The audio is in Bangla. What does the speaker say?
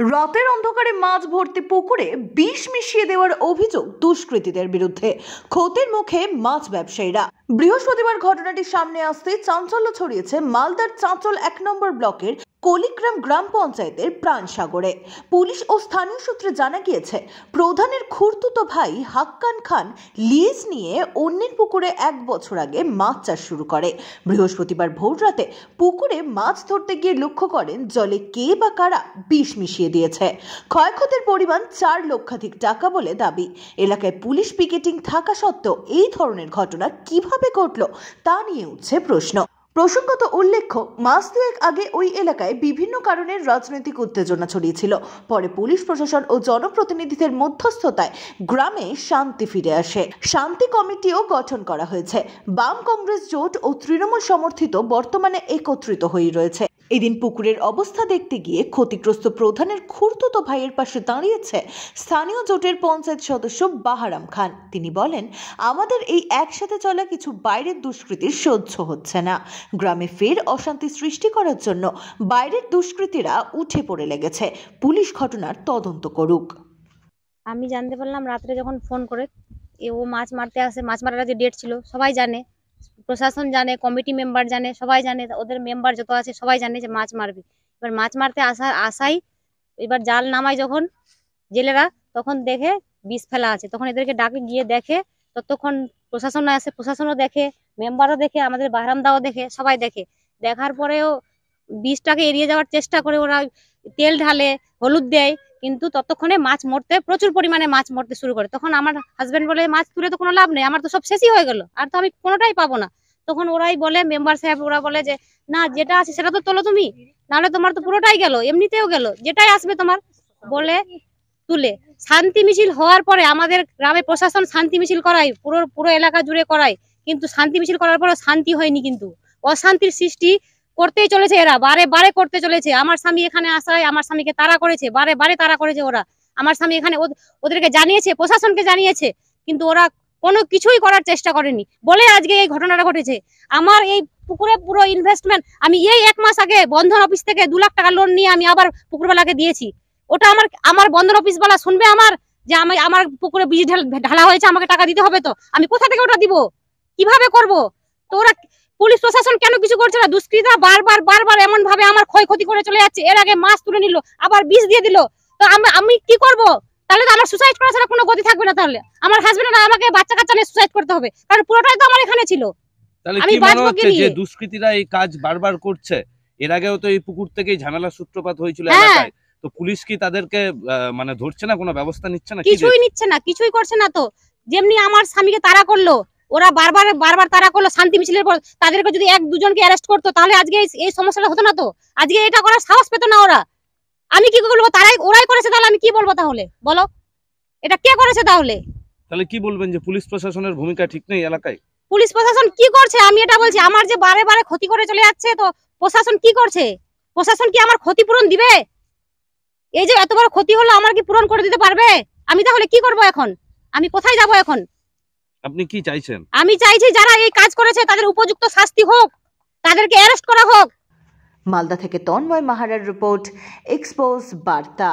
রাতের অন্ধকারে মাছ ভর্তি পুকুরে বিষ মিশিয়ে দেওয়ার অভিযোগ দুষ্কৃতীদের বিরুদ্ধে। ক্ষতির মুখে মাছ ব্যবসায়ীরা। বৃহস্পতিবার ঘটনাটি সামনে আসতে চাঞ্চল্য ছড়িয়েছে মালদার চাঁচল ১ নম্বর ব্লকের কলিগ্রাম গ্রাম পঞ্চায়েতের প্রাণসাগরে। পুলিশ ও স্থানীয় সূত্রে জানা গিয়েছে, প্রধানের খুড়তুতো ভাই হাক্কান খান লিজ নিয়ে অন্যের পুকুরে ১ বছর আগে মাছ চাষ শুরু করে। বৃহস্পতিবার ভোররাতে পুকুরে মাছ ধরতে গিয়ে লক্ষ্য করেন জলে কে বা কারা বিষ মিশিয়ে দিয়েছে। ক্ষয়ক্ষতির পরিমাণ ৪ লক্ষাধিক টাকা বলে দাবি। এলাকায় পুলিশ পিকেটিং থাকা সত্ত্বেও এই ধরনের ঘটনা কিভাবে ঘটল তা নিয়ে উঠছে প্রশ্ন। প্রসঙ্গত উল্লেখ্য, মাস দুয়েক আগে ওই এলাকায় বিভিন্ন কারণে রাজনৈতিক উত্তেজনা ছড়িয়েছিল। পরে পুলিশ প্রশাসন ও জনপ্রতিনিধিদের মধ্যস্থতায় গ্রামে শান্তি ফিরে আসে। শান্তি কমিটিও গঠন করা হয়েছে। বাম কংগ্রেস জোট ও তৃণমূল সমর্থিত বর্তমানে একত্রিত হয়ে রয়েছে। এদিন পুকুরের অবস্থা দেখতে গিয়ে ক্ষতিগ্রস্ত প্রধানের খুড়তুতো ভাইয়ের পাশে দাঁড়িয়েছে স্থানীয় জোটের পঞ্চায়েত সদস্য বাহারাম খান। তিনি বলেন, আমাদের এই একসাথে চলা কিছু বাইরের দুষ্কৃতির সহ্য হচ্ছে না। গ্রামে ফের অশান্তি সৃষ্টি করার জন্য বাইরের দুষ্কৃতীরা উঠে পড়ে লেগেছে। পুলিশ ঘটনার তদন্ত করুক। আমি জানতে পারলাম রাত্রে যখন ফোন করে, ও মাছ মারতে আসে, মাছ মারার যে ডেট ছিল সবাই জানে, প্রশাসন জানে, কমিটি মেম্বার জানে, সবাই জানে, ওদের মেম্বার যত আছে সবাই জানে যে মাছ মারবে। এবার মাছ মারতে আসাই এবার জাল নামায় যখন জেলেরা, তখন দেখে বিষ ফেলা আছে। তখন এদেরকে ডাকে, গিয়ে দেখে, ততক্ষণ প্রশাসন আসে, প্রশাসনও দেখে, মেম্বারও দেখে, আমাদের বাহারামদাও দেখে, সবাই দেখে। দেখার পরেও বিষটাকে এড়িয়ে যাওয়ার চেষ্টা করে, ওরা তেল ঢালে, হলুদ দেয়, কিন্তু ততক্ষণে মাছ মরতে, প্রচুর পরিমাণে মাছ মরতে শুরু করে। তখন আমার হাজবেন্ড বলে, মাছ তুলে তো কোনো লাভ নেই, আমার তো সব শেষই হয়ে গেল, আর তো আমি কোনোটাই পাবো না। তখন ওরাই বলে, মেম্বার সাহেব ওরা বলে যে না, যেটা আছে সেটা তো তোলো তুমি, নাহলে তোমার তো পুরোটাই গেল, এমনিতেও গেল, যেটাই আসবে তোমার, বলে তুলে। শান্তি মিছিল হওয়ার পরে আমাদের গ্রামে প্রশাসন শান্তি মিছিল করায়, পুরো এলাকা জুড়ে করায়, কিন্তু শান্তি মিছিল করার পরে শান্তি হয়নি, কিন্তু অশান্তির সৃষ্টি করতেই চলেছে। এরা বারে বারে করতে চলেছে। আমার স্বামী এখানে আসায় আমার স্বামীকে তাড়া করেছে, বারে বারে তাড়া করেছে ওরা। আমার স্বামী এখানে ওদেরকে জানিয়েছে, প্রশাসনকে জানিয়েছে, কিন্তু ওরা কোনো কিছুই করার চেষ্টা করেনি বলে আজকে এই ঘটনাটা ঘটেছে। আমার এই পুকুরে পুরো ইনভেস্টমেন্ট আমি এই 1 মাস আগে বন্ধন অফিস থেকে 2 লাখ টাকা লোন নিয়ে আমি আবার পুকুরওয়ালাকে দিয়েছি। ওটা আমার বন্ধন অফিসওয়ালা শুনবে আমার যে আমার পুকুরে বীজ ঢালা হয়েছে, আমাকে টাকা দিতে হবে, তো আমি কোথা থেকে ওটা দিব, কিভাবে করব? তো ওরা পুলিশ প্রশাসন কেন কিছু করছে না? দুষ্কৃতীরা বারবার এমন ভাবে আমার ক্ষয়ক্ষতি করে চলে যাচ্ছে। এর আগে মাছ তুলে নিল, আবার বিষ দিয়ে দিল। তো আমি কি করব? তাহলে তো আমার সুসাইড করা ছাড়া কোনো গতি থাকবে না। তাহলে আমার হাজবেন্ড আর আমাকে বাচ্চা কাচ্চা নিয়ে সুসাইড করতে হবে, কারণ পুরোটাই তো আমার এখানে ছিল। তাহলে কি মনে হচ্ছে যে দুষ্কৃতীরা এই কাজ বারবার করছে? এর আগেও তো এই পুকুর থেকেই ঝামেলা সূত্রপাত হয়েছিল এলাকায়। তো পুলিশ কি তাদেরকে মানে ধরছে না, কোনো ব্যবস্থা নিচ্ছে না? কিছুই নিচ্ছে না, কিছুই করছে না। তো যেমনি আমার স্বামীকে তাড়া করলো, ওরা বারবার তাড়া করলো শান্তি মিছিলের পর, তাদেরকে যদি 1-2 জনকে অ্যারেস্ট করতো তাহলে আজকে এই সমস্যাটা হতো না। তো আজকে এটা করার সাহস পেত না ওরা। আমি কি বলবো? ওরাই করেছে, তাহলে আমি কি বলবো? তাহলে বলো, এটা কে করেছে? তাহলে কি বলবেন যে পুলিশ প্রশাসনের ভূমিকা ঠিক নেই এলাকায়? পুলিশ প্রশাসন কি করছে আমি এটা বলছি। আমার যে বারে ক্ষতি করে চলে যাচ্ছে, তো প্রশাসন কি করছে? প্রশাসন কি আমার ক্ষতিপূরণ দিবে? এই যে এত বড় ক্ষতি হলো, আমার কি পূরণ করে দিতে পারবে? আমি তাহলে কি করব এখন? আমি কোথায় যাব এখন? আপনি কি চাইছেন? আমি চাইছি যারা এই কাজ করেছে তাদের উপযুক্ত শাস্তি হোক, তাদেরকে অ্যারেস্ট করা হোক। মালদা থেকে তন্ময় মাহারার রিপোর্ট, এক্সপোজ বার্তা।